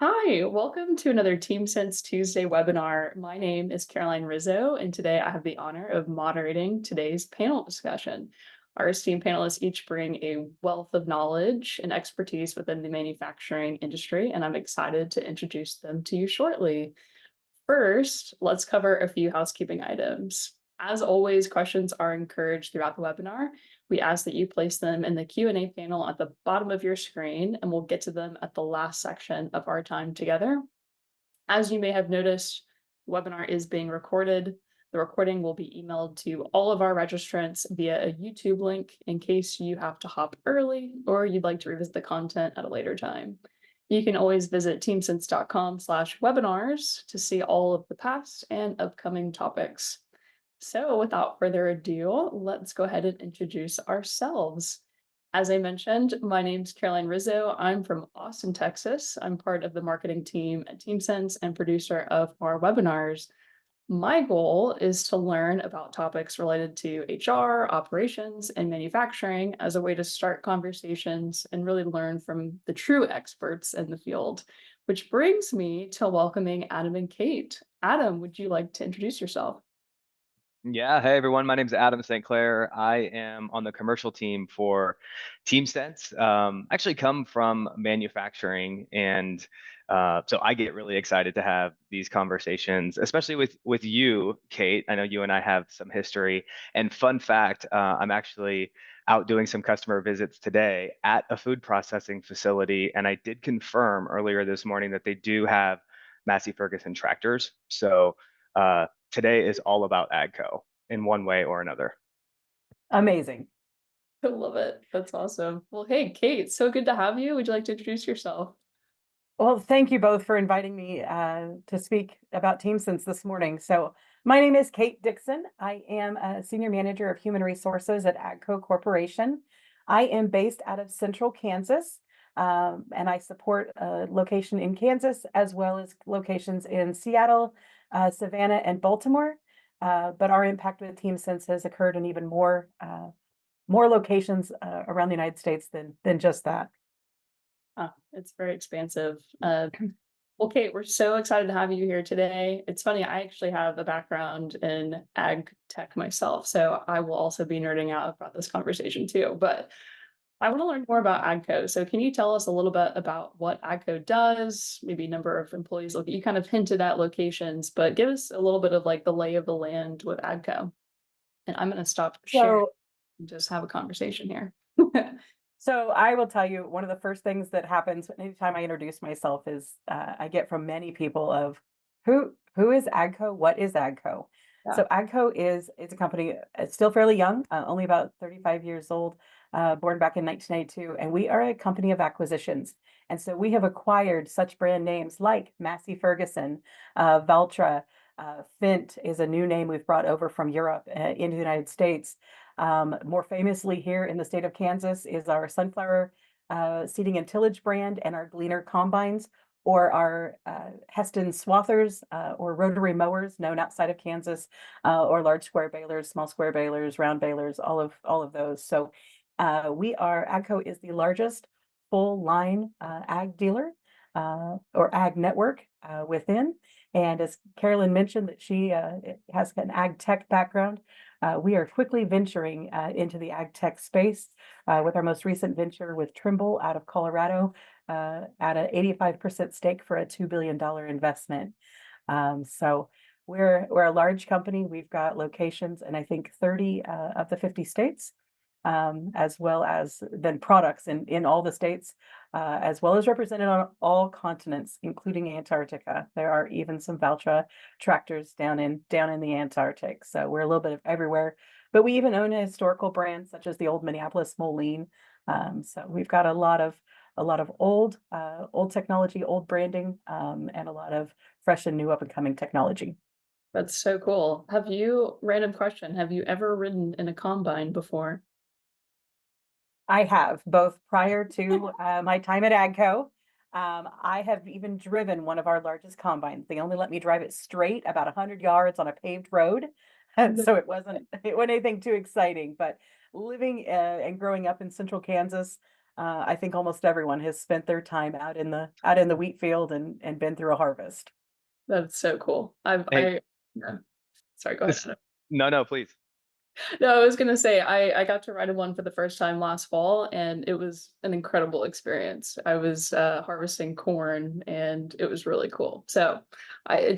Hi, welcome to another TeamSense Tuesday webinar. My name is Caroline Rizzo, and today I have the honor of moderating today's panel discussion. Our esteemed panelists each bring a wealth of knowledge and expertise within the manufacturing industry, and I'm excited to introduce them to you shortly. First, let's cover a few housekeeping items. As always, questions are encouraged throughout the webinar. We ask that you place them in the Q&A panel at the bottom of your screen, and we'll get to them at the last section of our time together. As you may have noticed, the webinar is being recorded. The recording will be emailed to all of our registrants via a YouTube link in case you have to hop early or you'd like to revisit the content at a later time. You can always visit teamsense.com/webinars to see all of the past and upcoming topics. So without further ado, let's go ahead and introduce ourselves. As I mentioned, my name's Caroline Rizzo. I'm from Austin, Texas. I'm part of the marketing team at TeamSense and producer of our webinars. My goal is to learn about topics related to HR, operations, and manufacturing as a way to start conversations and really learn from the true experts in the field, which brings me to welcoming Adam and Kate. Adam, would you like to introduce yourself? Yeah, hey everyone, my name is Adam St. Clair. I am on the commercial team for TeamSense. Actually come from manufacturing, and so I get really excited to have these conversations, especially with you, Kate. I know you and I have some history. And fun fact, I'm actually out doing some customer visits today at a food processing facility, and I did confirm earlier this morning that they do have Massey Ferguson tractors. So today is all about AGCO in one way or another. Amazing. I love it. That's awesome. Well, hey, Kate, so good to have you. Would you like to introduce yourself? Well, thank you both for inviting me to speak about TeamSense this morning. So, my name is Kate Dixon. I am a Senior Manager of Human Resources at AGCO Corporation. I am based out of Central Kansas, and I support a location in Kansas as well as locations in Seattle, Savannah, and Baltimore. But our impact with TeamSense has occurred in even more locations around the United States than just that. It's very expansive. Well, Kate, we're so excited to have you here today. It's funny, I actually have a background in ag tech myself, so I will also be nerding out about this conversation too. But I want to learn more about AGCO. So, can you tell us a little bit about what AGCO does? Maybe number of employees. Look, you kind of hinted at locations, but give us a little bit of like the lay of the land with AGCO. And I'm going to stop sharing So, and just have a conversation here. So I will tell you one of the first things that happens anytime I introduce myself is I get from many people of who is AGCO? What is AGCO? Yeah. So AGCO is it's a company. It's still fairly young, only about 35 years old, born back in 1992, and we are a company of acquisitions. And so we have acquired such brand names like Massey Ferguson, Valtra. Fint is a new name we've brought over from Europe into the United States. More famously here in the state of Kansas is our sunflower seeding and tillage brand and our Gleaner combines, or our Heston swathers or rotary mowers known outside of Kansas, or large square balers, small square balers, round balers, all of those. So we are AGCO is the largest full line ag dealer or ag network within. And as Carolyn mentioned, that she has an ag tech background. We are quickly venturing into the ag tech space with our most recent venture with Trimble out of Colorado at an 85% stake for a $2 billion investment. So we're a large company. We've got locations in I think 30 of the 50 states, as well as then products in all the states, as well as represented on all continents, including Antarctica. There are even some Valtra tractors down in the Antarctic. So we're a little bit of everywhere. But we even own a historical brand such as the old Minneapolis Moline. So we've got a lot of old technology, old branding, and a lot of fresh and new up and coming technology. That's so cool. Random question, have you ever ridden in a combine before? I have, both prior to my time at AGCO. I have even driven one of our largest combines. They only let me drive it straight about 100 yards on a paved road. And so it wasn't anything too exciting, but living and growing up in central Kansas, I think almost everyone has spent their time out in the wheat field and been through a harvest. That's so cool. Hey, Yeah. Sorry, go this, ahead. no, no, please. No, I was gonna say I got to ride in one for the first time last fall, and it was an incredible experience. I was harvesting corn, and it was really cool. So, I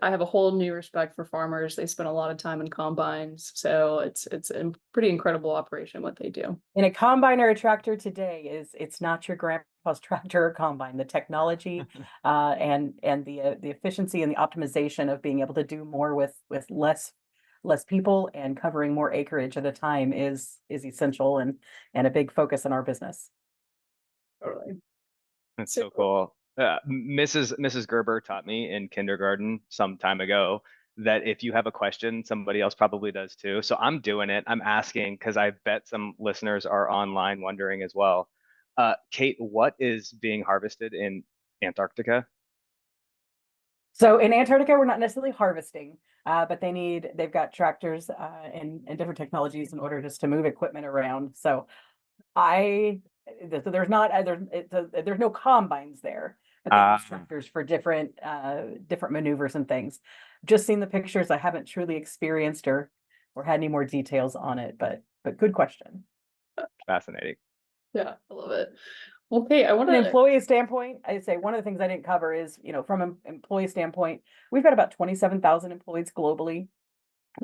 have a whole new respect for farmers. They spend a lot of time in combines, so it's a pretty incredible operation what they do. In a combine or a tractor today it's not your grandpa's tractor or combine. The technology and the efficiency and the optimization of being able to do more with less people and covering more acreage at a time is essential and a big focus in our business. Totally. That's So so cool. Mrs. Gerber taught me in kindergarten some time ago that if you have a question, somebody else probably does too. So I'm doing it. I'm asking because I bet some listeners are online wondering as well. Kate, what is being harvested in Antarctica? So in Antarctica, we're not necessarily harvesting, but they've got tractors and different technologies in order just to move equipment around. So I there's not there's no combines there, but they use Um, tractors for different maneuvers and things. Just seen the pictures. I haven't truly experienced or had any more details on it, but good question. Fascinating. yeah, I love it. Okay, I want An to. employee standpoint, I'd say one of the things I didn't cover is, from an employee standpoint, we've got about 27,000 employees globally,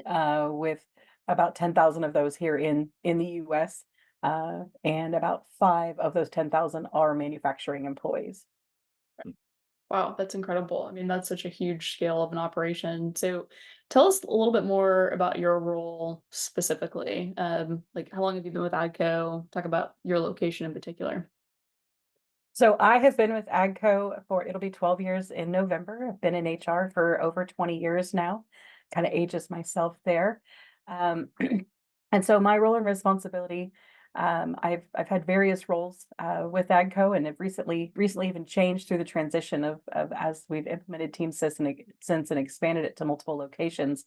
with about 10,000 of those here in the US, and about 5 of those 10,000 are manufacturing employees. Wow, that's incredible. I mean, that's such a huge scale of an operation. So tell us a little bit more about your role specifically. Like how long have you been with AGCO? Talk about your location in particular. So I have been with AGCO for it'll be 12 years in November. I've been in HR for over 20 years now. Kind of ages myself there. Um, and so my role and responsibility, I've had various roles with AGCO and have recently even changed through the transition of as we've implemented TeamSense and expanded it to multiple locations.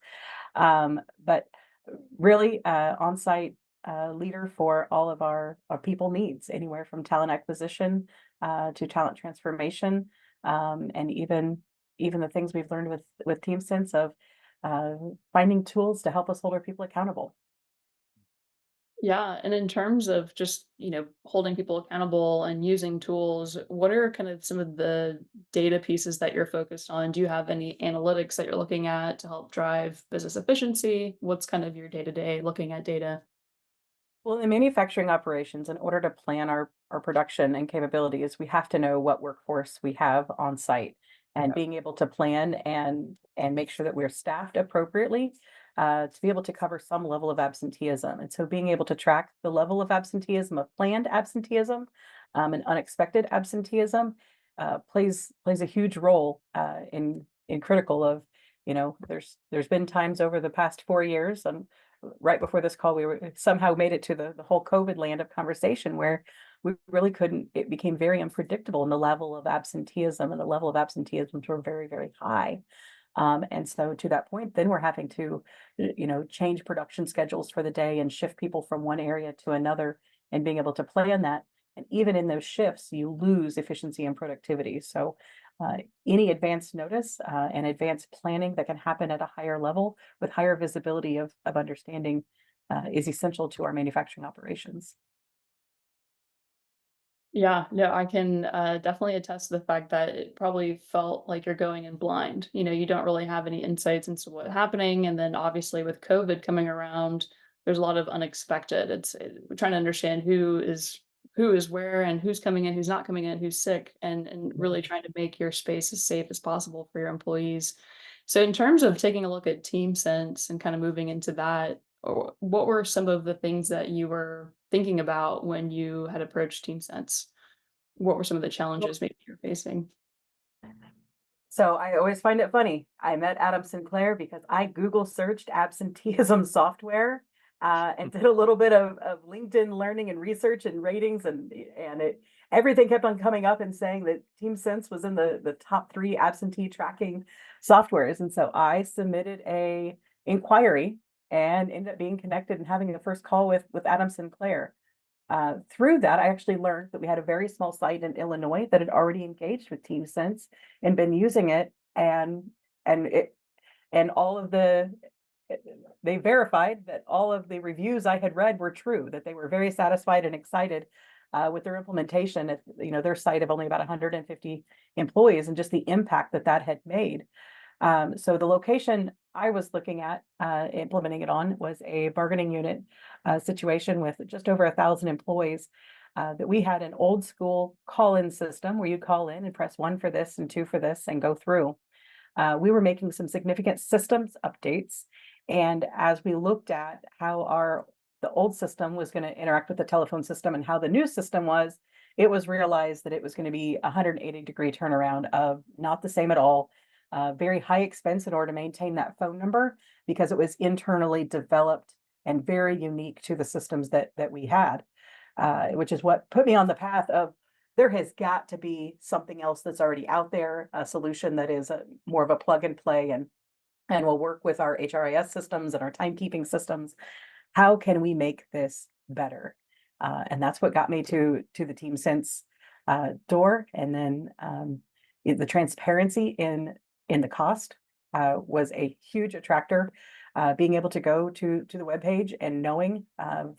But really, on-site leader for all of our people needs, anywhere from talent acquisition to talent transformation, and even the things we've learned with TeamSense of uh, finding tools to help us hold our people accountable. Yeah, and in terms of just, holding people accountable and using tools, what are kind of some of the data pieces that you're focused on? Do you have any analytics that you're looking at to help drive business efficiency? What's kind of your day-to-day looking at data? Well, in manufacturing operations, in order to plan our production and capabilities, we have to know what workforce we have on site and being able to plan and make sure that we're staffed appropriately to be able to cover some level of absenteeism. And so being able to track the level of absenteeism, of planned absenteeism, and unexpected absenteeism plays a huge role in critical of, there's been times over the past 4 years and right before this call, we were somehow made it to the whole COVID land of conversation where we really couldn't, it became very unpredictable and the level of absenteeism and the level of absenteeisms were very, very high. And so to that point, then we're having to, change production schedules for the day and shift people from one area to another and being able to plan that. And even in those shifts, you lose efficiency and productivity. So any advanced notice and advanced planning that can happen at a higher level with higher visibility of understanding is essential to our manufacturing operations. Yeah, no, I can definitely attest to the fact that it probably felt like you're going in blind. You don't really have any insights into what's happening. And then obviously with COVID coming around, there's a lot of unexpected. We're trying to understand who is where and who's coming in, who's not coming in, who's sick, and really trying to make your space as safe as possible for your employees. So in terms of taking a look at Team Sense and kind of moving into that, or what were some of the things that you were thinking about when you had approached TeamSense? What were some of the challenges maybe you're facing? So I always find it funny. I met Adam Sinclair because I Google searched absenteeism software and did a little bit of LinkedIn learning and research and ratings and it everything kept on coming up and saying that TeamSense was in the top 3 absentee tracking softwares. And so I submitted a inquiry and ended up being connected and having the first call with Adam Sinclair. Through that, I actually learned that we had a very small site in Illinois that had already engaged with TeamSense and been using it, and it and all of they verified that all of the reviews I had read were true, that they were very satisfied and excited with their implementation at, their site of only about 150 employees, and just the impact that that had made. So the location I was looking at implementing it on was a bargaining unit situation with just over 1,000 employees. That we had an old school call-in system where you call in and press 1 for this and 2 for this and go through. We were making some significant systems updates, and as we looked at how the old system was going to interact with the telephone system and how the new system was, it was realized that it was going to be a 180-degree turnaround of not the same at all. Very high expense in order to maintain that phone number because it was internally developed and very unique to the systems that we had, which is what put me on the path of there has got to be something else that's already out there, a solution that is more of a plug and play and will work with our HRIS systems and our timekeeping systems. How can we make this better? And that's what got me to the TeamSense door. And then the transparency in the cost was a huge attractor. Being able to go to the webpage and knowing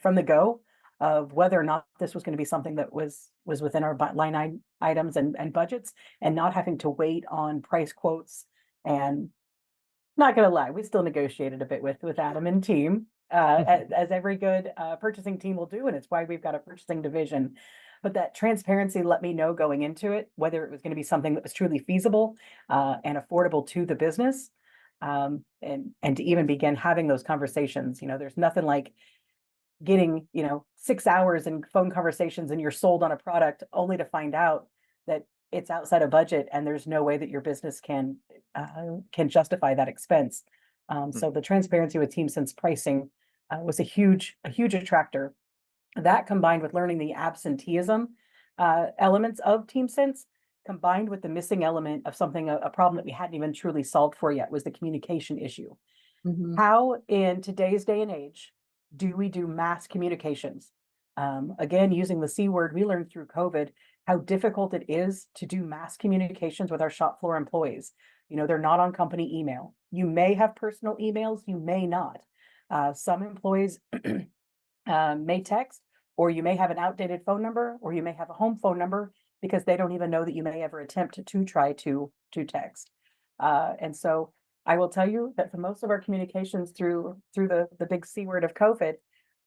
from the go of whether or not this was going to be something that was within our line items and budgets, and not having to wait on price quotes. And not gonna lie, we still negotiated a bit with Adam and team, as every good purchasing team will do, and it's why we've got a purchasing division. But that transparency let me know going into it whether it was going to be something that was truly feasible and affordable to the business, and to even begin having those conversations. There's nothing like getting 6 hours in phone conversations and you're sold on a product only to find out that it's outside of budget and there's no way that your business can justify that expense. So the transparency with TeamSense pricing was a huge attractor. That combined with learning the absenteeism elements of TeamSense, combined with the missing element of something, a problem that we hadn't even truly solved for yet, was the communication issue. How in today's day and age do we do mass communications? Again, using the C word, we learned through COVID how difficult it is to do mass communications with our shop floor employees. They're not on company email. You may have personal emails, you may not. Some employees may text, or you may have an outdated phone number, or you may have a home phone number because they don't even know that you may ever attempt to try to text. And so I will tell you that for most of our communications through the big C word of COVID,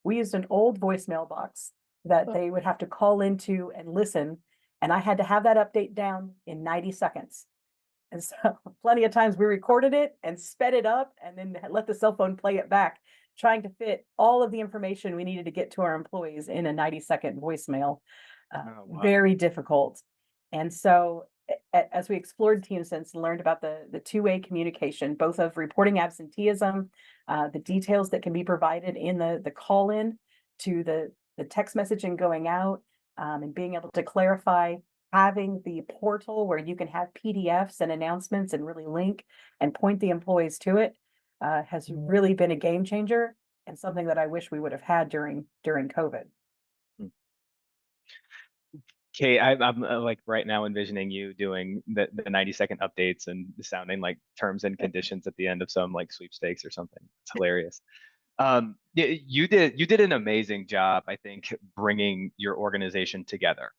we used an old voicemail box that they would have to call into and listen. And I had to have that update down in 90 seconds. And so plenty of times we recorded it and sped it up and then let the cell phone play it back, trying to fit all of the information we needed to get to our employees in a 90-second voicemail. Oh, wow. Very difficult. And so as we explored TeamSense and learned about the two-way communication, both of reporting absenteeism, the details that can be provided in the call-in to the text messaging going out, and being able to clarify, having the portal where you can have PDFs and announcements and really link and point the employees to it, has really been a game changer and something that I wish we would have had during COVID. Kate, I'm like right now envisioning you doing the 90-second updates and sounding like terms and conditions at the end of some like sweepstakes or something. It's hilarious. You did an amazing job, I think, bringing your organization together.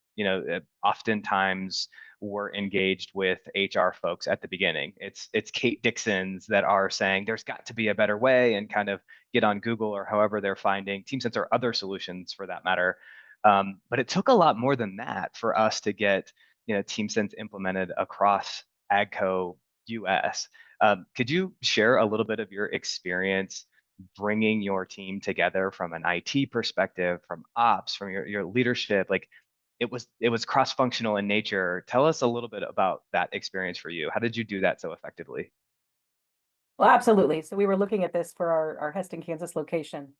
Oftentimes we're engaged with HR folks at the beginning. It's Kate Dixons that are saying there's got to be a better way, and kind of get on Google or however they're finding TeamSense or other solutions for that matter. But it took a lot more than that for us to get TeamSense implemented across AGCO US. Could you share a little bit of your experience bringing your team together from an IT perspective, from ops, from your leadership? Like it was cross-functional in nature. Tell us a little bit about that experience for you. How did you do that so effectively? Well, absolutely. So we were looking at this for our Heston, Kansas location.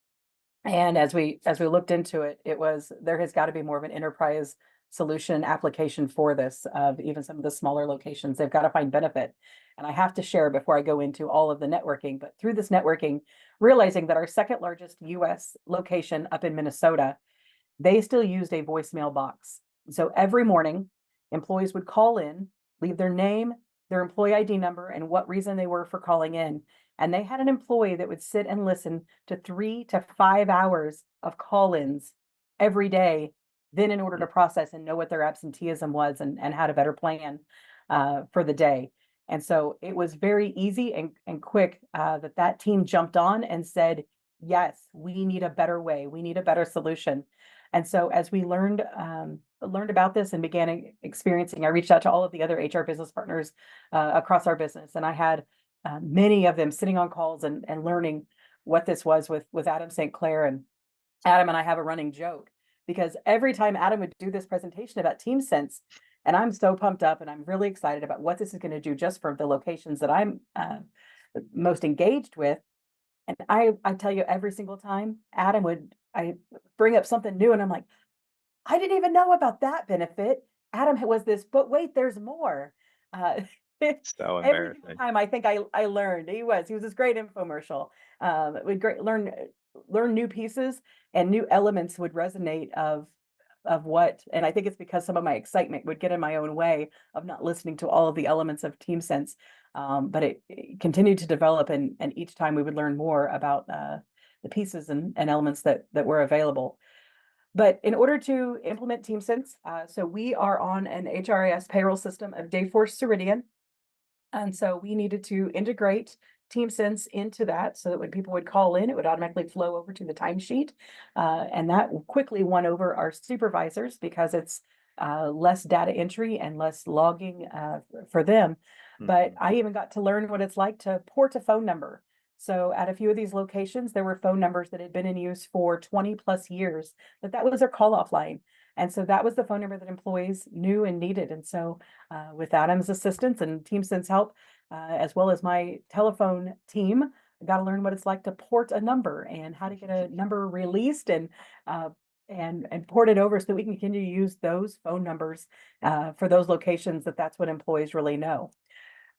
And as we looked into it, there has got to be more of an enterprise solution application for this, of even some of the smaller locations. They've got to find benefit. And I have to share before I go into all of the networking, but through this networking, realizing that our second largest US location up in Minnesota, they still used a voicemail box. So every morning, employees would call in, leave their name, their employee ID number, and what reason they were for calling in. And they had an employee that would sit and listen to 3 to 5 hours of call-ins every day, then in order to process and know what their absenteeism was and how to better plan for the day. And so it was very easy and quick that team jumped on and said, yes, we need a better way. We need a better solution. And so as we learned about this and began experiencing, I reached out to all of the other HR business partners across our business. And I had many of them sitting on calls and learning what this was with Adam St. Clair. And Adam and I have a running joke because every time Adam would do this presentation about TeamSense, and I'm so pumped up and I'm really excited about what this is going to do just for the locations that I'm most engaged with. And I tell you, every single time Adam I bring up something new and I'm like, I didn't even know about that benefit. Adam was this, but wait, there's more. Uh, So every single embarrassing. time I think I learned. He was this great infomercial. We learn new pieces and new elements would resonate of what, and I think it's because some of my excitement would get in my own way of not listening to all of the elements of TeamSense. But it continued to develop, and each time we would learn more about the pieces and elements that were available. But in order to implement TeamSense, so we are on an HRIS payroll system of Dayforce Ceridian. And so we needed to integrate TeamSense into that so that when people would call in, it would automatically flow over to the timesheet. And that quickly won over our supervisors because it's less data entry and less logging for them. But I even got to learn what it's like to port a phone number. So at a few of these locations, there were phone numbers that had been in use for 20 plus years, but that was their call off line. And so that was the phone number that employees knew and needed. And so with Adam's assistance and TeamSense help, as well as my telephone team, I got to learn what it's like to port a number and how to get a number released and port it over so that we can continue to use those phone numbers for those locations that's what employees really know.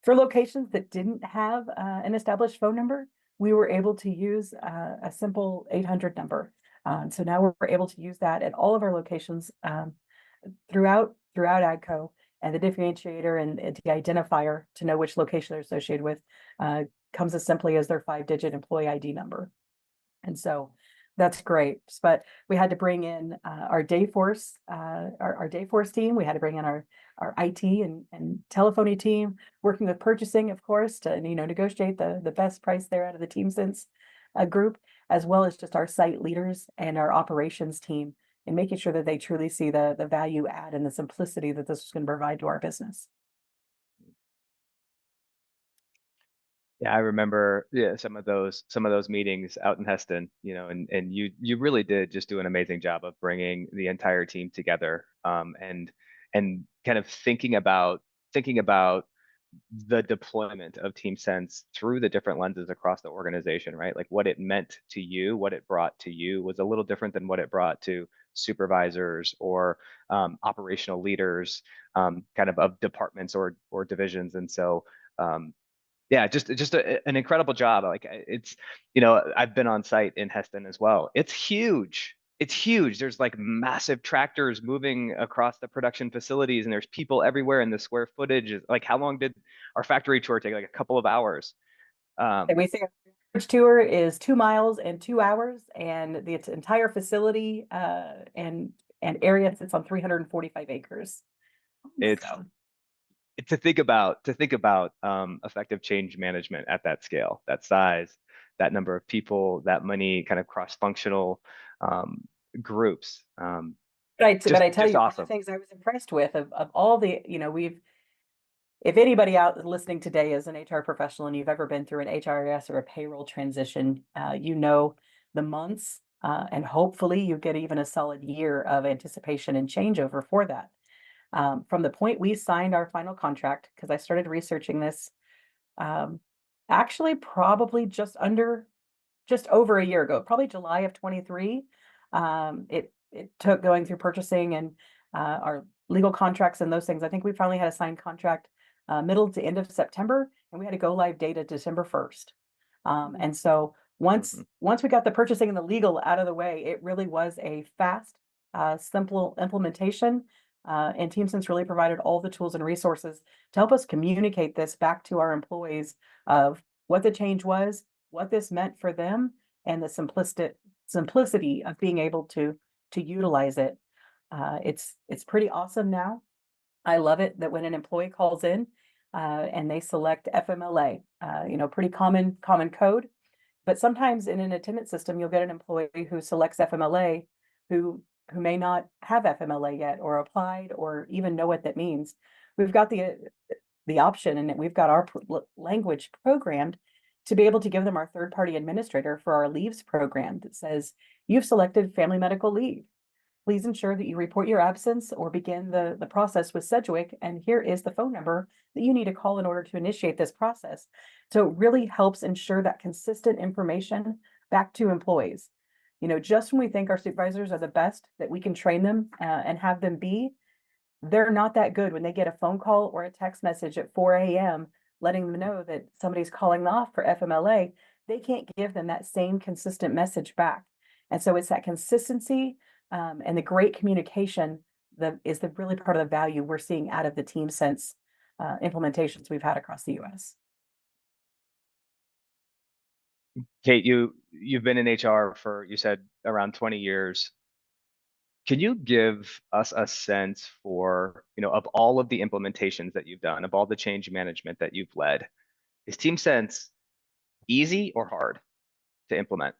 For locations that didn't have an established phone number, we were able to use a simple 800 number. So now we're able to use that at all of our locations throughout AGCO, and the differentiator and the identifier to know which location they're associated with comes as simply as their 5-digit employee ID number. And so that's great. But we had to bring in our Dayforce, our Dayforce team. We had to bring in our IT and telephony team, working with purchasing, of course, to negotiate the best price there out of the TeamSense group, as well as just our site leaders and our operations team, and making sure that they truly see the value add and the simplicity that this is going to provide to our business. Yeah, I remember some of those meetings out in Heston, and you really did just do an amazing job of bringing the entire team together, and kind of thinking about the deployment of TeamSense through the different lenses across the organization, right? Like what it meant to you, what it brought to you was a little different than what it brought to supervisors or operational leaders, kind of departments or divisions. And so yeah, just an incredible job. Like it's, I've been on site in Heston as well. It's huge. It's huge. There's like massive tractors moving across the production facilities, and there's people everywhere. And the square footage is like, how long did our factory tour take? Like a couple of hours. And we say our average tour is 2 miles and 2 hours, and the entire facility and area sits on 345 acres. It's So. to think about effective change management at that scale, that size, that number of people, that many kind of cross-functional groups. But I tell Just you, one of the awesome. things I was impressed with of all the, if anybody out listening today is an HR professional and you've ever been through an HRIS or a payroll transition, the months, and hopefully you get even a solid year of anticipation and changeover for that. From the point we signed our final contract, because I started researching this, actually probably just over a year ago, probably July of 23. It took going through purchasing and our legal contracts and those things. I think we finally had a signed contract middle to end of September, and we had a go live date of December 1st. And so once we got the purchasing and the legal out of the way, it really was a fast simple implementation. And TeamSense really provided all the tools and resources to help us communicate this back to our employees of what the change was, what this meant for them, and the simplicity of being able to utilize it. It's pretty awesome now. I love it that when an employee calls in and they select FMLA, pretty common code. But sometimes in an attendance system, you'll get an employee who selects FMLA who who may not have FMLA yet or applied or even know what that means. We've got the option and we've got our language programmed to be able to give them our third party administrator for our leaves program that says, you've selected family medical leave. Please ensure that you report your absence or begin the process with Sedgwick, and here is the phone number that you need to call in order to initiate this process. So it really helps ensure that consistent information back to employees. Just when we think our supervisors are the best, that we can train them and have them be, they're not that good when they get a phone call or a text message at 4 a.m. letting them know that somebody's calling off for FMLA. They can't give them that same consistent message back. And so it's that consistency and the great communication that is the really part of the value we're seeing out of the TeamSense implementations we've had across the US. Kate, you've been in HR for, you said, around 20 years. Can you give us a sense for, of all of the implementations that you've done, of all the change management that you've led, is TeamSense easy or hard to implement?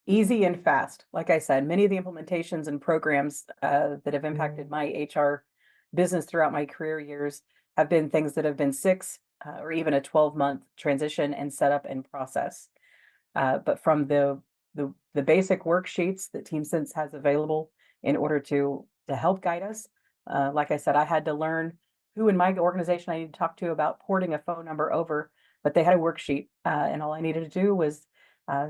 Easy and fast. Like I said, many of the implementations and programs that have impacted my HR business throughout my career years have been things that have been 6 or even a 12-month transition and setup and process. But from the basic worksheets that TeamSense has available in order to help guide us, like I said, I had to learn who in my organization I need to talk to about porting a phone number over, but they had a worksheet, and all I needed to do was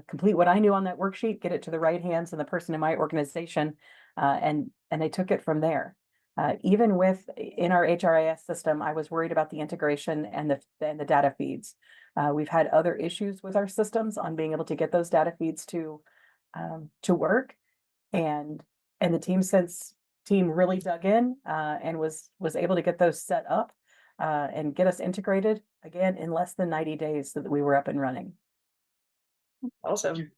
complete what I knew on that worksheet, get it to the right hands and the person in my organization, and they took it from there. Even with in our HRIS system, I was worried about the integration and the data feeds. We've had other issues with our systems on being able to get those data feeds to work, and the TeamSense team really dug in and was able to get those set up and get us integrated again in less than 90 days so that we were up and running. Awesome.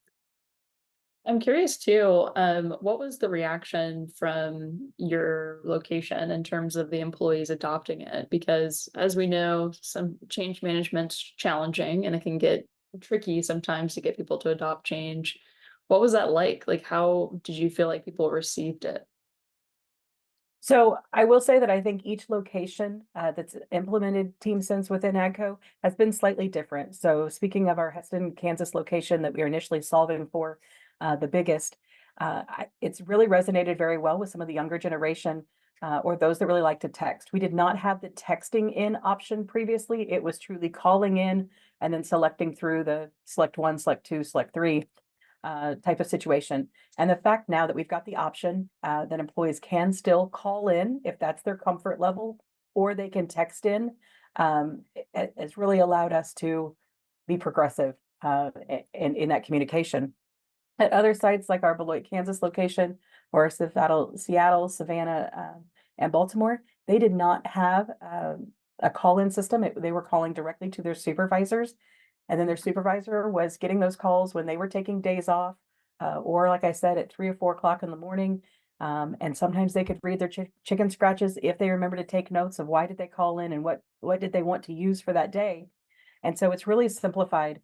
I'm curious too, what was the reaction from your location in terms of the employees adopting it? Because as we know, some change management's challenging and it can get tricky sometimes to get people to adopt change. What was that like? Like, how did you feel like people received it? So I will say that I think each location that's implemented TeamSense within AGCO has been slightly different. So speaking of our Heston, Kansas location that we were initially solving for, the biggest, it's really resonated very well with some of the younger generation or those that really like to text. We did not have the texting in option previously. It was truly calling in and then selecting through the select one, select two, select three type of situation. And the fact now that we've got the option that employees can still call in if that's their comfort level, or they can text in, it's really allowed us to be progressive in that communication. At other sites like our Beloit, Kansas location, or Seattle, Savannah, and Baltimore, they did not have a call-in system. They were calling directly to their supervisors, and then their supervisor was getting those calls when they were taking days off, or like I said, at 3 or 4 o'clock in the morning. And sometimes they could read their chicken scratches if they remember to take notes of why did they call in and what did they want to use for that day. And so it's really simplified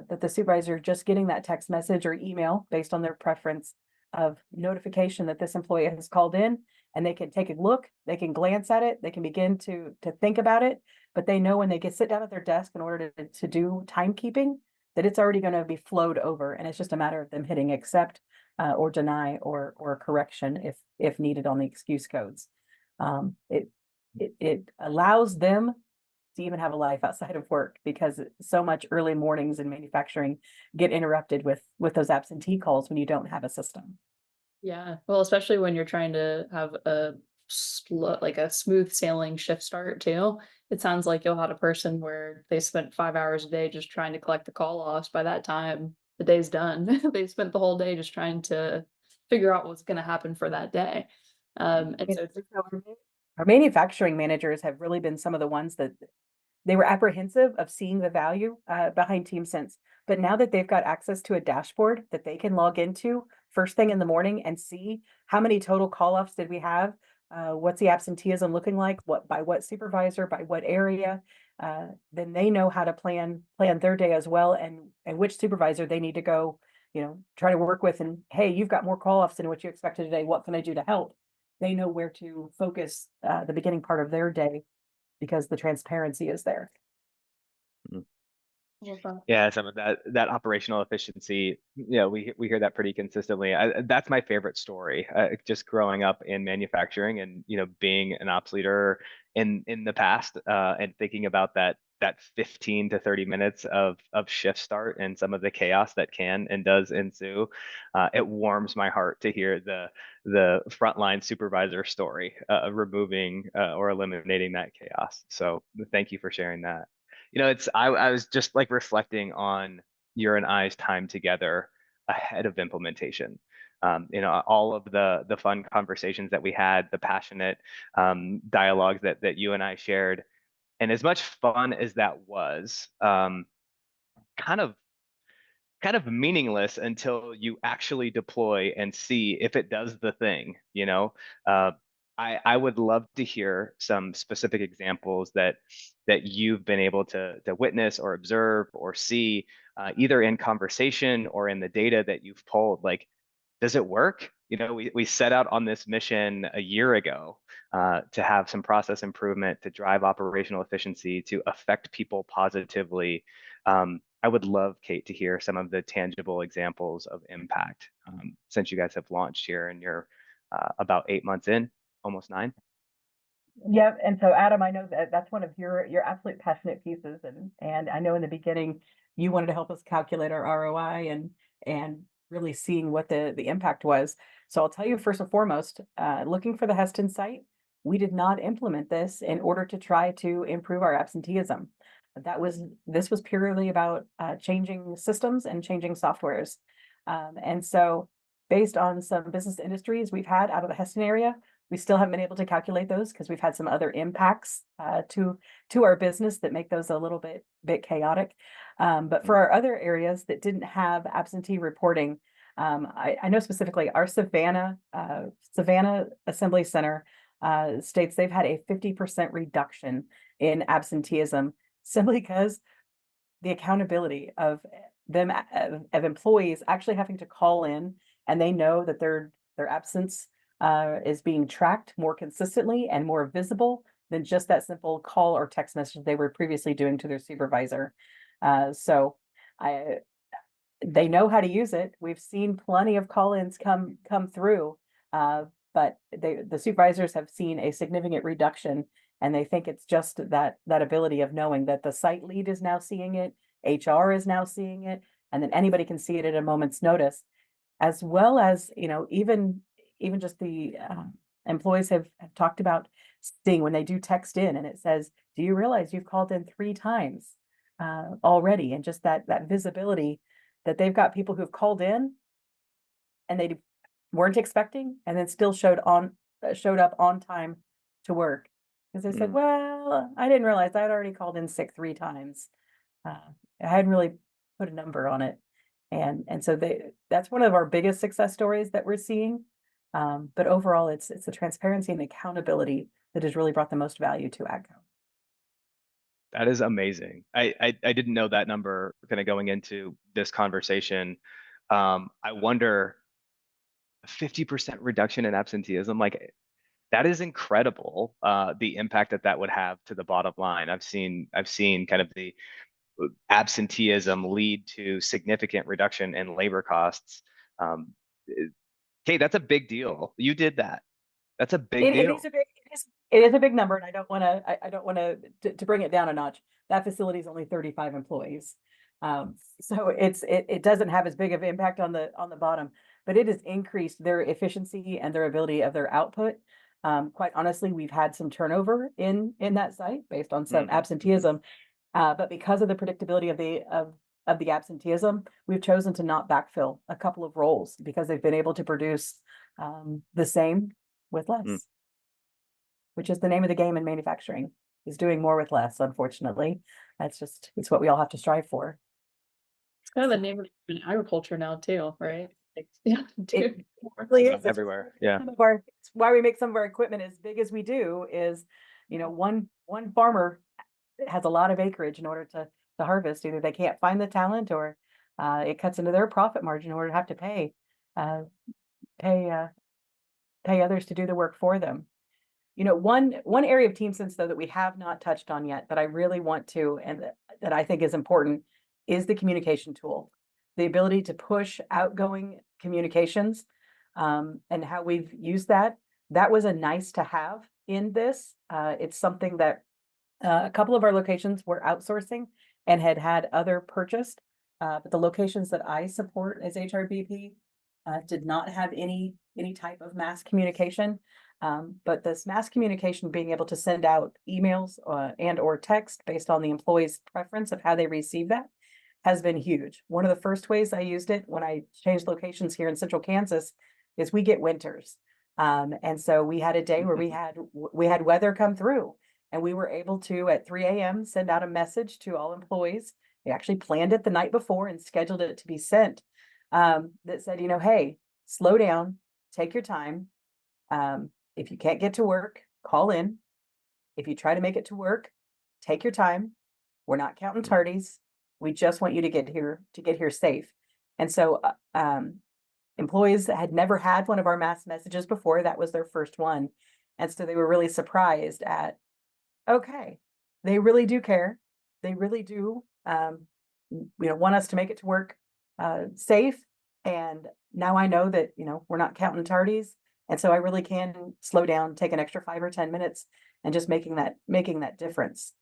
that the supervisor just getting that text message or email based on their preference of notification that this employee has called in, and they can take a look, they can glance at it, they can begin to think about it, but they know when they sit down at their desk in order to do timekeeping, that it's already going to be flowed over, and it's just a matter of them hitting accept or deny or correction if needed on the excuse codes. It allows them to even have a life outside of work because so much early mornings in manufacturing get interrupted with those absentee calls when you don't have a system. Yeah, well, especially when you're trying to have a like a smooth sailing shift start too. It sounds like you'll have a person where they spent 5 hours a day just trying to collect the call offs. By that time, the day's done. They spent the whole day just trying to figure out what's going to happen for that day. And You so know, our manufacturing managers have really been some of the ones that they were apprehensive of seeing the value behind TeamSense. But now that they've got access to a dashboard that they can log into first thing in the morning and see how many total call-offs did we have, what's the absenteeism looking like, what by what supervisor, by what area, then they know how to plan their day as well, and which supervisor they need to go, try to work with. And hey, you've got more call-offs than what you expected today. What can I do to help? They know where to focus the beginning part of their day because the transparency is there. Mm. love that. Yeah, some of that operational efficiency, we hear that pretty consistently. That's my favorite story. Just growing up in manufacturing and being an ops leader in the past, and thinking about that 15 to 30 minutes of shift start and some of the chaos that can and does ensue. It warms my heart to hear the frontline supervisor story, removing or eliminating that chaos. So thank you for sharing that. I was just like reflecting on your and I's time together ahead of implementation. All of the fun conversations that we had, the passionate dialogues that you and I shared, and as much fun as that was, kind of kind of meaningless until you actually deploy and see if it does the thing. uh, I would love to hear some specific examples that you've been able to witness or observe or see, either in conversation or in the data that you've pulled. Like, does it work? We set out on this mission a year ago, to have some process improvement, to drive operational efficiency, to affect people positively. I would love, Kate, to hear some of the tangible examples of impact, since you guys have launched here and you're about 8 months in, almost 9. Yep. And so Adam, I know that that's one of your absolute passionate pieces. And I know in the beginning you wanted to help us calculate our ROI and really seeing what the impact was. So I'll tell you first and foremost, looking for the Heston site, we did not implement this in order to try to improve our absenteeism. This was purely about changing systems and changing softwares. And so based on some business industries we've had out of the Heston area, we still haven't been able to calculate those because we've had some other impacts to our business that make those a little bit chaotic. But for our other areas that didn't have absentee reporting, I know specifically our Savannah Assembly Center states they've had a 50% reduction in absenteeism simply because the accountability of them of employees actually having to call in, and they know that their absence is being tracked more consistently and more visible than just that simple call or text message they were previously doing to their supervisor. So I they know how to use it. We've seen plenty of call-ins come through, but the supervisors have seen a significant reduction, and they think it's just that ability of knowing that the site lead is now seeing it, HR is now seeing it, and then anybody can see it at a moment's notice, as well as even just the employees have talked about seeing when they do text in and it says, "Do you realize you've called in 3 times already?" And just that visibility that they've got people who've called in and they weren't expecting and then still showed up on time to work because they said, Mm. "Well, I didn't realize I'd already called in sick 3 times. I hadn't really put a number on it." And so that's one of our biggest success stories that we're seeing. But overall, it's the transparency and accountability that has really brought the most value to AGCO. That is amazing. I didn't know that number kind of going into this conversation. I wonder, 50% reduction in absenteeism, like, that is incredible. The impact that would have to the bottom line. I've seen kind of the absenteeism lead to significant reduction in labor costs. Um, Kate, that's a big deal. You did that. That's a big It is deal. a big it is a big number, and I don't wanna to bring it down a notch. That facility is only 35 employees. So it doesn't have as big of impact on the bottom, but it has increased their efficiency and their ability of their output. Quite honestly, we've had some turnover in that site based on some Mhm. absenteeism, but because of the predictability of of the absenteeism, we've chosen to not backfill a couple of roles because they've been able to produce the same with Mm. less, which is the name of the game in manufacturing, is doing more with less, unfortunately. It's what we all have to strive for. It's kind of the name of the game in agriculture now too, right? Like, yeah, It do more. really Yeah, is. everywhere. Yeah. It's why we make some of our equipment as big as we do is, one farmer has a lot of acreage in order to harvest. Either they can't find the talent or it cuts into their profit margin in order to have to uh, pay uh, pay others to do the work for them. One area of TeamSense though that we have not touched on yet that I really want to and that I think is important is the communication tool. The ability to push outgoing communications and how we've used that. That was a nice to have in this. It's something that a couple of our locations were outsourcing and had other purchased, but the locations that I support as HRBP did not have any type of mass communication. But this mass communication, being able to send out emails and or text based on the employee's preference of how they receive that, has been huge. One of the first ways I used it when I changed locations here in central Kansas is we get winters. And so we had a day where we had weather come through and we were able to at 3 a.m. send out a message to all employees. We actually planned it the night before and scheduled it to be sent that said, hey, slow down, take your time. If you can't get to work, call in. If you try to make it to work, take your time. We're not counting tardies. We just want you to get here safe. And so employees that had never had one of our mass messages before, that was their first one. And so they were really surprised at, okay, they really do care. They really do, want us to make it to work safe. And now I know that, we're not counting tardies. And so I really can slow down, take an extra 5 or 10 minutes and just making that difference.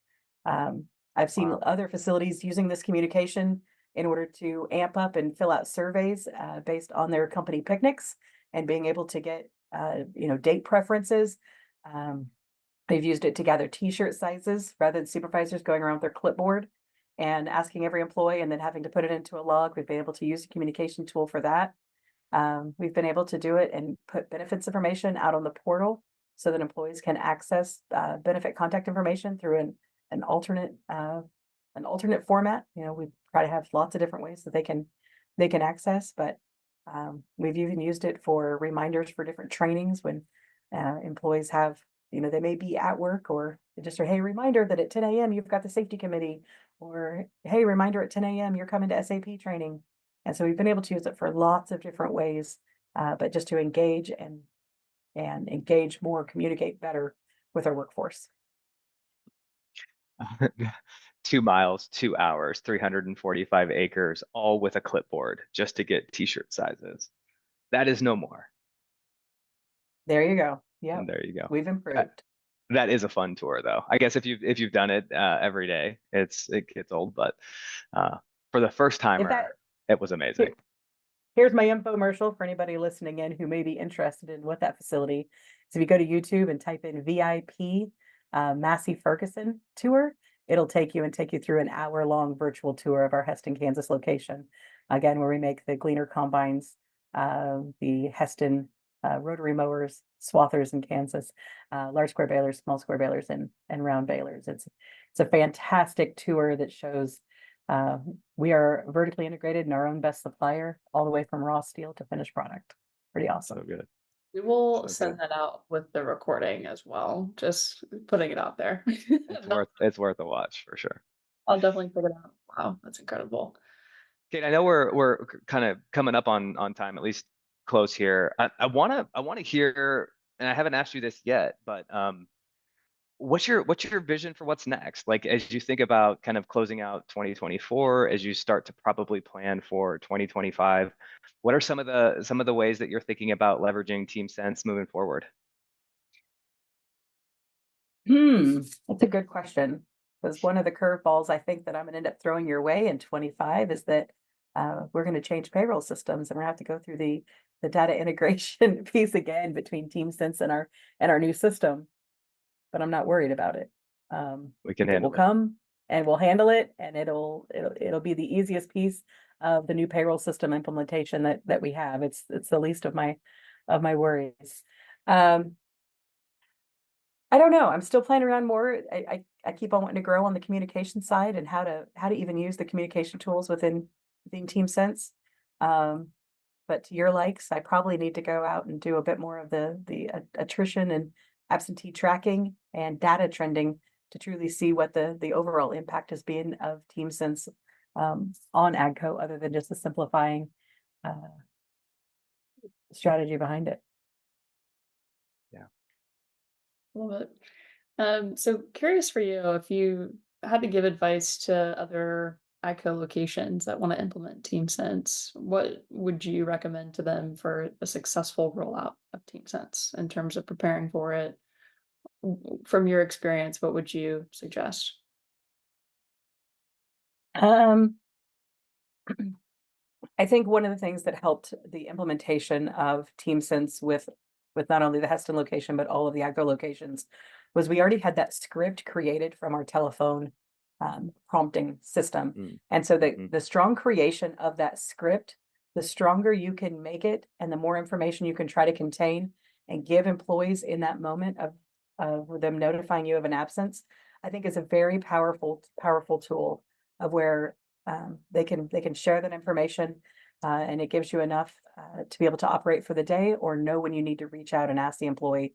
I've seen Wow. other facilities using this communication in order to amp up and fill out surveys based on their company picnics and being able to get, date preferences. They've used it to gather t-shirt sizes rather than supervisors going around with their clipboard and asking every employee and then having to put it into a log. We've been able to use a communication tool for that. We've been able to do it and put benefits information out on the portal so that employees can access benefit contact information through an alternate format. We try to have lots of different ways that they can access, but we've even used it for reminders for different trainings when employees have, they may be at work or just, hey, reminder that at 10 a.m. you've got the safety committee, or hey, reminder at 10 a.m. you're coming to SAP training. And so we've been able to use it for lots of different ways, but just to engage and engage more, communicate better with our workforce. 2 miles, 2 hours, 345 acres, all with a clipboard just to get t-shirt sizes. That is no more. There you go. Yeah, And there you go. we've improved. That is a fun tour though. I guess if you've done it every day, it gets old, but for the first timer, it was amazing. Here's my infomercial for anybody listening in who may be interested in what that facility. So if you go to YouTube and type in VIP Massey Ferguson tour, it'll take you through an hour-long virtual tour of our Heston, Kansas location. Again, where we make the Gleaner combines, the Heston rotary mowers, swathers in Kansas, large square balers, small square balers, and round balers. It's a fantastic tour that shows we are vertically integrated in our own best supplier, all the way from raw steel to finished product. Pretty awesome. So good. We will So send good. that out with the recording as well. Just putting it out there. It's worth a watch for sure. I'll definitely put it out. Wow, that's incredible. Kate, I know we're kind of coming up on time, at least close here. I wanna hear, and I haven't asked you this yet, but what's your vision for what's next? Like as you think about kind of closing out 2024, as you start to probably plan for 2025, what are some of the ways that you're thinking about leveraging TeamSense moving forward? That's a good question. Because one of the curveballs I think that I'm going to end up throwing your way in 25 is that we're going to change payroll systems and we're going to have to go through the data integration piece again between TeamSense and our new system. But I'm not worried about it. We can It will handle it. come. and we'll handle it, and it'll be the easiest piece of the new payroll system implementation that we have. It's the least of my worries. Um, I don't know. I'm still playing around more. I keep on wanting to grow on the communication side and how to even use the communication tools within TeamSense. Um, but to your likes, I probably need to go out and do a bit more of the attrition and absentee tracking and data trending to truly see what the overall impact has been of TeamSense on AGCO, other than just the simplifying uh, strategy behind it. Yeah. Love it. So curious for you, if you had to give advice to other ICO locations that want to implement TeamSense, what would you recommend to them for a successful rollout of TeamSense in terms of preparing for it? From your experience, what would you suggest? Um, I think one of the things that helped the implementation of TeamSense with not only the Heston location, but all of the AGCO locations, was we already had that script created from our telephone prompting system. Mm, And so mm, the strong creation of that script, the stronger you can make it and the more information you can try to contain and give employees in that moment of them notifying you of an absence, I think is a very powerful tool of where they can share that information, and it gives you enough to be able to operate for the day or know when you need to reach out and ask the employee,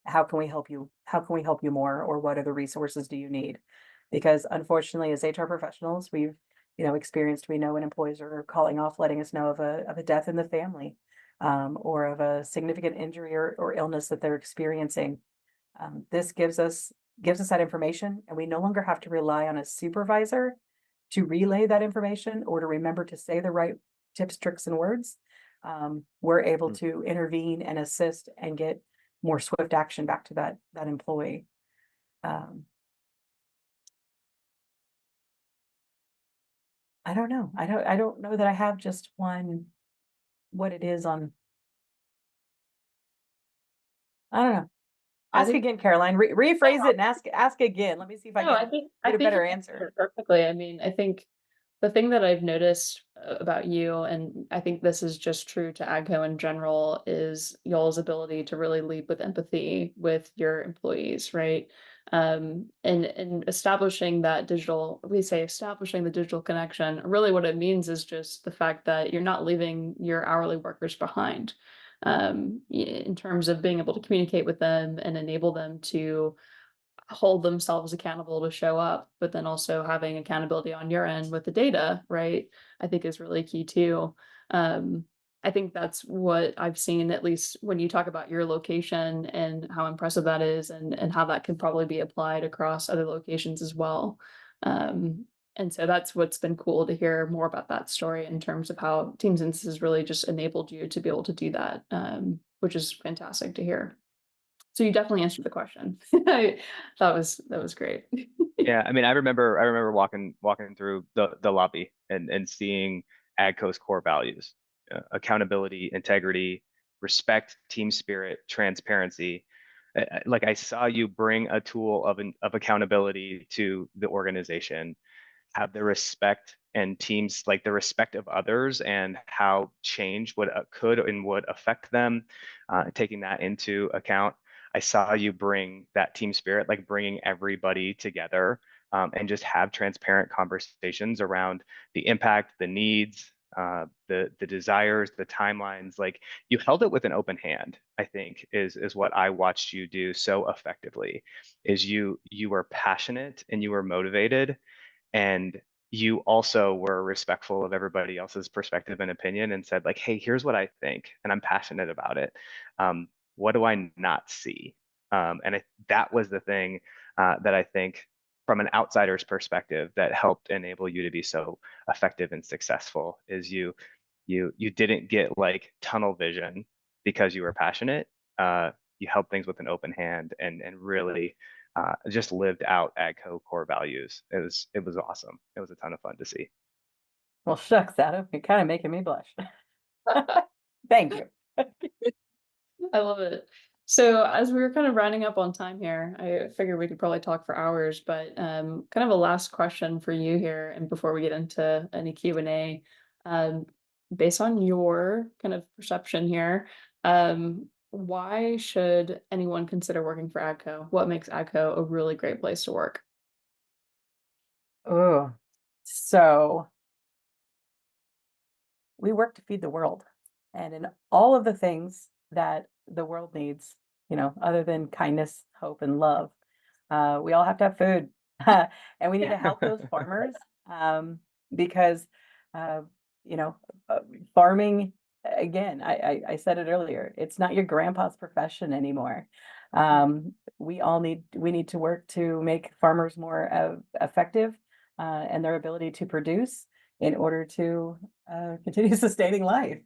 how can we help you? How can we help you more? Or what other resources do you need? Because unfortunately, as HR professionals, we've experienced, we know when employees are calling off, letting us know of a death in the family, or of a significant injury or illness that they're experiencing. This gives us that information, and we no longer have to rely on a supervisor to relay that information or to remember to say the right tips, tricks, and words. We're able mm. to intervene and assist and get more swift action back to that employee. Um, I don't know. I don't know that I have just one what it is on. I don't know. I Ask think again, Caroline. Rephrase it and ask again. Let me see if I no, I can think I get a think you better answered answer. it perfectly. I mean, I think the thing that I've noticed about you, and I think this is just true to AGCO in general, is y'all's ability to really lead with empathy with your employees, right? And establishing that digital, we say establishing the digital connection. Really, what it means is just the fact that you're not leaving your hourly workers behind. In terms of being able to communicate with them and enable them to hold themselves accountable to show up, but then also having accountability on your end with the data, right? I think is really key too. Um, I think that's what I've seen, at least when you talk about your location and how impressive that is, and how that can probably be applied across other locations as well. Um, and so that's what's been cool to hear more about that story in terms of how TeamSense has really just enabled you to be able to do that, which is fantastic to hear. So you definitely answered the question. That was great. Yeah, I mean, I remember walking through the lobby and seeing AGCO's core values: accountability, integrity, respect, team spirit, transparency. Like I saw you bring a tool of accountability to the organization, have the respect and teams, like the respect of others and how change would could and would affect them, taking that into account. I saw you bring that team spirit, like bringing everybody together, and just have transparent conversations around the impact, the needs, the desires, the timelines. Like you held it with an open hand, I think is what I watched you do so effectively. Is you were passionate and you were motivated, and you also were respectful of everybody else's perspective and opinion and said, like, hey, here's what I think and I'm passionate about it. What do I not see? That was the thing that I think from an outsider's perspective that helped enable you to be so effective and successful. Is you didn't get like tunnel vision because you were passionate. You held things with an open hand and really just lived out AGCO core values. It was awesome. It was a ton of fun to see. Well, shucks, Adam, you're kind of making me blush. Thank you. I love it. So as we were kind of rounding up on time here, I figured we could probably talk for hours, but kind of a last question for you here, and before we get into any Q&A, um, based on your kind of perception here, why should anyone consider working for AGCO? What makes AGCO a really great place to work? Oh, so we work to feed the world. And in all of the things that the world needs, other than kindness, hope, and love, we all have to have food. And we need to help those farmers because, uh, you know, uh, farming, again, I said it earlier, it's not your grandpa's profession anymore. We need to work to make farmers more effective and their ability to produce in order to continue sustaining life.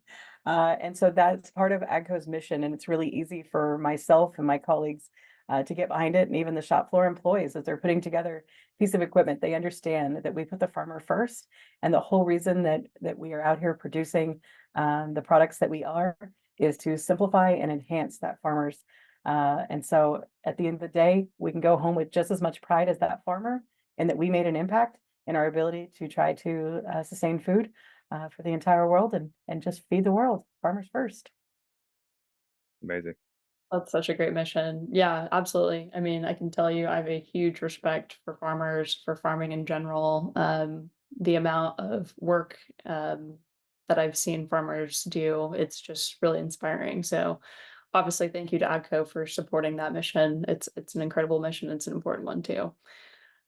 And so that's part of AGCO's mission. And it's really easy for myself and my colleagues to get behind it. And even the shop floor employees, as they're putting together a piece of equipment, they understand that we put the farmer first. And the whole reason that we are out here producing the products that we are is to simplify and enhance that farmer's. And so at the end of the day, we can go home with just as much pride as that farmer and that we made an impact in our ability to try to sustain food for the entire world and just feed the world. Farmers first. Amazing. That's such a great mission. Yeah, absolutely. I mean, I can tell you I have a huge respect for farmers, for farming in general. The amount of work that I've seen farmers do, it's just really inspiring. So obviously thank you to AGCO for supporting that mission. It's an incredible mission. It's an important one too.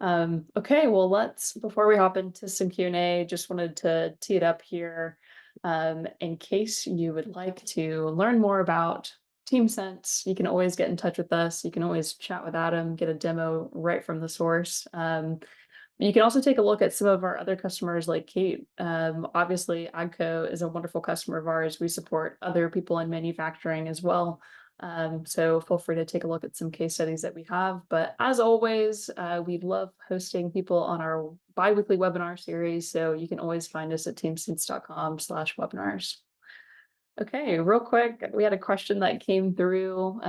Okay, well, let's before we hop into some Q&A, just wanted to tee it up here. In case you would like to learn more about TeamSense, you can always get in touch with us. You can always chat with Adam, get a demo right from the source. You can also take a look at some of our other customers like Kate. Obviously, AGCO is a wonderful customer of ours. We support other people in manufacturing as well. So feel free to take a look at some case studies that we have. But as always, we love hosting people on our biweekly webinar series. So you can always find us at teamsense.com/webinars. Okay, real quick, we had a question that came through.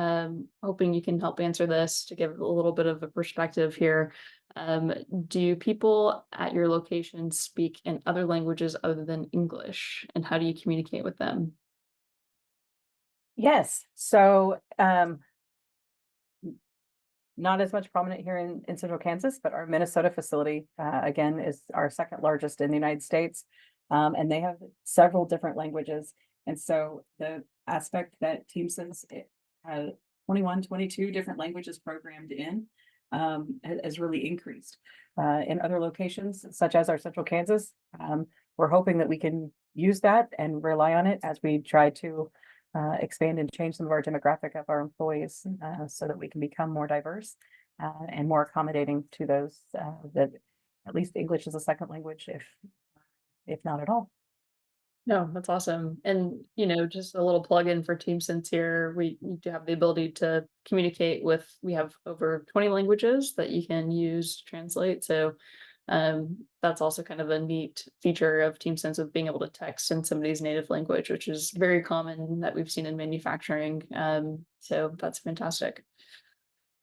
Hoping you can help answer this to give a little bit of a perspective here. Um, do people at your location speak in other languages other than English? And how do you communicate with them? Yes. So not as much prominent here in central Kansas, but our Minnesota facility, again, is our second largest in the United States. And they have several different languages. And so the aspect that TeamSense had 21, 22 different languages programmed in has really increased. In other locations, such as our central Kansas, we're hoping that we can use that and rely on it as we try to expand and change some of our demographic of our employees so that we can become more diverse and more accommodating to those that at least English is a second language, if not at all. No, that's awesome. And, just a little plug-in for TeamSense here. We do have the ability to communicate with, we have over 20 languages that you can use to translate. So that's also kind of a neat feature of TeamSense with being able to text in somebody's native language, which is very common that we've seen in manufacturing. So that's fantastic.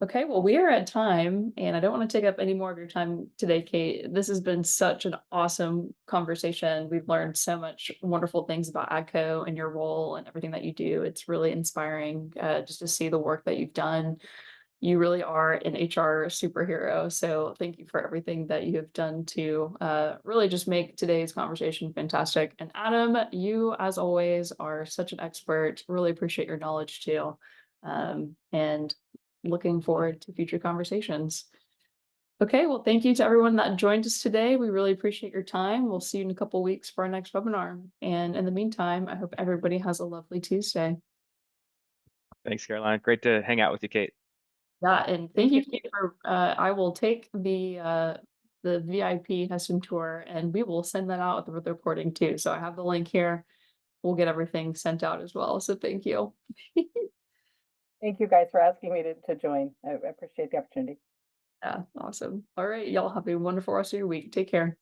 Okay, well, we are at time, and I don't want to take up any more of your time today, Kate. This has been such an awesome conversation. We've learned so much wonderful things about AGCO and your role and everything that you do. It's really inspiring just to see the work that you've done. You really are an HR superhero. So thank you for everything that you have done to really just make today's conversation fantastic. And Adam, you, as always, are such an expert. Really appreciate your knowledge too. And looking forward to future conversations. Okay, well, thank you to everyone that joined us today. We really appreciate your time. We'll see you in a couple weeks for our next webinar. And in the meantime, I hope everybody has a lovely Tuesday. Thanks, Caroline. Great to hang out with you, Kate. Yeah, and thank you, Kate, for I will take the VIP Heston tour and we will send that out with the recording too. So I have the link here. We'll get everything sent out as well. So thank you. Thank you guys for asking me to join. I appreciate the opportunity. Yeah, awesome. All right, y'all have a wonderful rest of your week. Take care.